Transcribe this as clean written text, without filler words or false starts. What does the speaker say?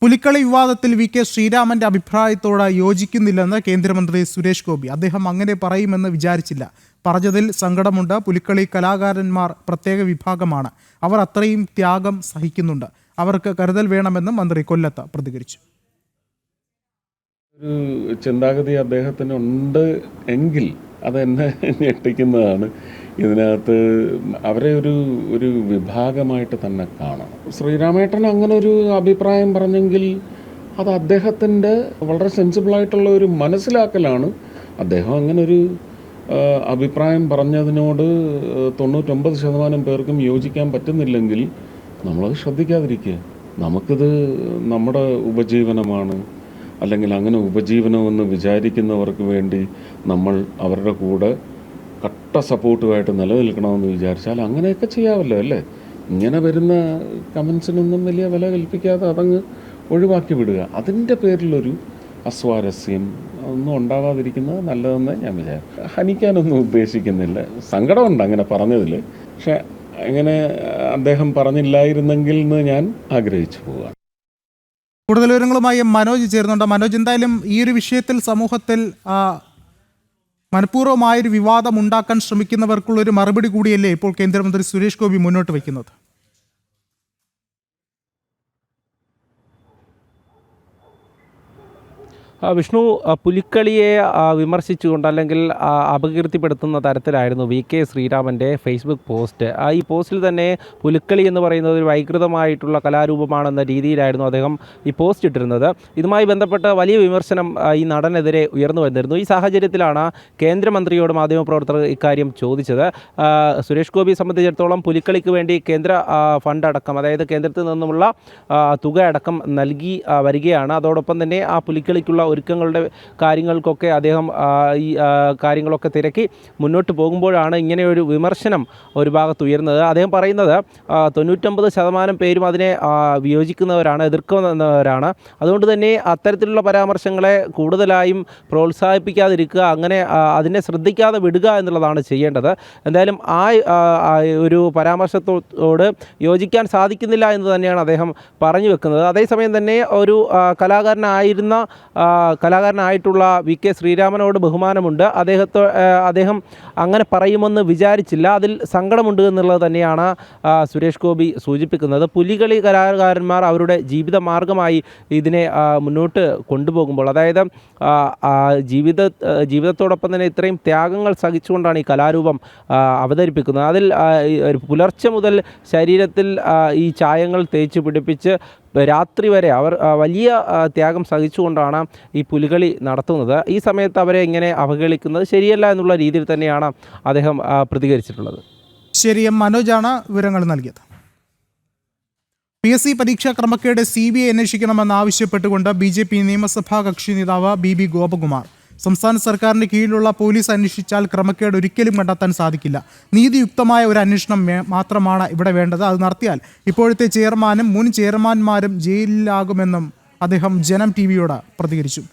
പുലിക്കളി വിവാദത്തിൽ വി.കെ. ശ്രീരാമന്റെ അഭിപ്രായത്തോട് യോജിക്കുന്നില്ലെന്ന് കേന്ദ്രമന്ത്രി സുരേഷ് ഗോപി. അദ്ദേഹം അങ്ങനെ പറയുമെന്ന് വിചാരിച്ചില്ല. പറഞ്ഞതിൽ സങ്കടമുണ്ട്. പുലിക്കളി കലാകാരന്മാർ പ്രത്യേക വിഭാഗമാണ്. അവർ അത്രയും ത്യാഗം സഹിക്കുന്നുണ്ട്. അവർക്ക് കരുതൽ വേണമെന്നും മന്ത്രി കൊല്ലത്ത് പ്രതികരിച്ചു. ഒരു ചിന്താഗതി അദ്ദേഹത്തിനുണ്ട് എങ്കിൽ അതെന്നെ ഞെട്ടിക്കുന്നതാണ്. ഇതിനകത്ത് അവരെ ഒരു വിഭാഗമായിട്ട് തന്നെ കാണണം. ശ്രീരാമേട്ടൻ അങ്ങനെ ഒരു അഭിപ്രായം പറഞ്ഞെങ്കിൽ അത് അദ്ദേഹത്തിൻ്റെ വളരെ സെൻസിബിളായിട്ടുള്ള ഒരു മനസ്സിലാക്കലാണ്. അദ്ദേഹം അങ്ങനൊരു അഭിപ്രായം പറഞ്ഞതിനോട് 99% പേർക്കും യോജിക്കാൻ പറ്റുന്നില്ലെങ്കിൽ നമ്മളത് ശ്രദ്ധിക്കാതിരിക്കുക. നമുക്കിത് നമ്മുടെ ഉപജീവനമാണ്, അല്ലെങ്കിൽ അങ്ങനെ ഉപജീവനമെന്ന് വിചാരിക്കുന്നവർക്ക് വേണ്ടി നമ്മൾ അവരുടെ കൂടെ കട്ട സപ്പോർട്ടുമായിട്ട് നിലനിൽക്കണമെന്ന് വിചാരിച്ചാൽ അങ്ങനെയൊക്കെ ചെയ്യാമല്ലോ, അല്ലേ? ഇങ്ങനെ വരുന്ന കമൻസിനൊന്നും വലിയ വില കൽപ്പിക്കാതെ അതങ്ങ് ഒഴിവാക്കി വിടുക. അതിൻ്റെ പേരിലൊരു അസ്വാരസ്യം ഒന്നും ഉണ്ടാകാതിരിക്കുന്നത് നല്ലതെന്ന് ഞാൻ വിചാരിക്കും. ഹനിക്കാനൊന്നും ഉദ്ദേശിക്കുന്നില്ല. സങ്കടമുണ്ട് അങ്ങനെ പറഞ്ഞതിൽ. പക്ഷെ അങ്ങനെ അദ്ദേഹം പറഞ്ഞില്ലായിരുന്നെങ്കിൽ എന്ന് ഞാൻ ആഗ്രഹിച്ചു പോവുകയാണ്. കൂടുതൽ വിവരങ്ങളുമായി മനോജ് ചേരുന്നുണ്ട്. മനോജ്, എന്തായാലും ഈ ഒരു വിഷയത്തിൽ സമൂഹത്തിൽ മനഃപൂർവ്വമായൊരു വിവാദം ഉണ്ടാക്കാൻ ശ്രമിക്കുന്നവർക്കുള്ളൊരു മറുപടി കൂടിയല്ലേ ഇപ്പോൾ കേന്ദ്രമന്ത്രി സുരേഷ് ഗോപി മുന്നോട്ട് വയ്ക്കുന്നത്? വിഷ്ണു, പുലിക്കളിയെ വിമർശിച്ചുകൊണ്ട് അല്ലെങ്കിൽ അപകീർത്തിപ്പെടുത്തുന്ന തരത്തിലായിരുന്നു വി.കെ. ശ്രീരാമൻ്റെ ഫേസ്ബുക്ക് പോസ്റ്റ്. ഈ പോസ്റ്റിൽ തന്നെ പുലിക്കളി എന്ന് പറയുന്നത് ഒരു വൈകൃതമായിട്ടുള്ള കലാരൂപമാണെന്ന രീതിയിലായിരുന്നു അദ്ദേഹം ഈ പോസ്റ്റ് ഇട്ടിരുന്നത്. ഇതുമായി ബന്ധപ്പെട്ട് വലിയ വിമർശനം ഈ നടനെതിരെ ഉയർന്നു വന്നിരുന്നു. ഈ സാഹചര്യത്തിലാണ് കേന്ദ്രമന്ത്രിയോട് മാധ്യമപ്രവർത്തകർ ഇക്കാര്യം ചോദിച്ചത്. സുരേഷ് ഗോപിയെ സംബന്ധിച്ചിടത്തോളം പുലിക്കളിക്ക് വേണ്ടി കേന്ദ്ര ഫണ്ട് അടക്കം, അതായത് കേന്ദ്രത്തിൽ നിന്നുമുള്ള തുക അടക്കം നൽകി വരികയാണ്. അതോടൊപ്പം തന്നെ ആ പുലിക്കളിക്കുള്ള ഒരുക്കങ്ങളുടെ കാര്യങ്ങൾക്കൊക്കെ അദ്ദേഹം ഈ കാര്യങ്ങളൊക്കെ തിരക്കി മുന്നോട്ട് പോകുമ്പോഴാണ് ഇങ്ങനെയൊരു വിമർശനം ഒരു ഭാഗത്ത് ഉയർന്നത്. അദ്ദേഹം പറയുന്നത് 99% പേരും അതിനെ വിയോജിക്കുന്നവരാണ്, എതിർക്കുന്നവരാണ്. അതുകൊണ്ട് തന്നെ അത്തരത്തിലുള്ള പരാമർശങ്ങളെ കൂടുതലായും പ്രോത്സാഹിപ്പിക്കാതിരിക്കുക, അങ്ങനെ അതിനെ ശ്രദ്ധിക്കാതെ വിടുക എന്നുള്ളതാണ് ചെയ്യേണ്ടത്. എന്തായാലും ഒരു പരാമർശത്തോട് യോജിക്കാൻ സാധിക്കുന്നില്ല എന്ന് തന്നെയാണ് അദ്ദേഹം പറഞ്ഞു വെക്കുന്നത്. അതേസമയം തന്നെ ഒരു കലാകാരനായിട്ടുള്ള വി.കെ. ശ്രീരാമനോട് ബഹുമാനമുണ്ട്. അദ്ദേഹം അങ്ങനെ പറയുമെന്ന് വിചാരിച്ചില്ല. അതിൽ സങ്കടമുണ്ട് എന്നുള്ളത് തന്നെയാണ് സുരേഷ് ഗോപി സൂചിപ്പിക്കുന്നത്. പുലികളി കലാകാരന്മാർ അവരുടെ ജീവിത മാർഗമായി ഇതിനെ മുന്നോട്ട് കൊണ്ടുപോകുമ്പോൾ, അതായത് ജീവിതത്തോടൊപ്പം തന്നെ ഇത്രയും ത്യാഗങ്ങൾ സഹിച്ചുകൊണ്ടാണ് ഈ കലാരൂപം അവതരിപ്പിക്കുന്നത്. അതിൽ പുലർച്ചെ മുതൽ ശരീരത്തിൽ ഈ ചായങ്ങൾ തേച്ച് പിടിപ്പിച്ച് രാത്രി വരെ അവർ വലിയ ത്യാഗം സഹിച്ചുകൊണ്ടാണ് ഈ പുലികളി നടത്തുന്നത്. ഈ സമയത്ത് അവരെ ഇങ്ങനെ അവഹേളിക്കുന്നത് ശരിയല്ല എന്നുള്ള രീതിയിൽ തന്നെയാണ് അദ്ദേഹം പ്രതികരിച്ചിട്ടുള്ളത്. ശരി, മനോജാണ് വിവരങ്ങൾ നൽകിയത്. PSC പരീക്ഷാ ക്രമക്കേട് CBI അന്വേഷിക്കണമെന്ന് ആവശ്യപ്പെട്ടുകൊണ്ട് BJP നിയമസഭാ കക്ഷി നേതാവ് BB ഗോപകുമാർ. സംസ്ഥാന സർക്കാരിന് കീഴിലുള്ള പോലീസ് അന്വേഷിച്ചാൽ ക്രമക്കേട് ഒരിക്കലും കണ്ടെത്താൻ സാധിക്കില്ല. നീതിയുക്തമായ ഒരു അന്വേഷണം മാത്രമാണ് ഇവിടെ വേണ്ടത്. അത് നടത്തിയാൽ ഇപ്പോഴത്തെ ചെയർമാനും മുൻ ചെയർമാൻമാരും ജയിലിലാകുമെന്നും അദ്ദേഹം ജനം TV യോട് പ്രതികരിച്ചു.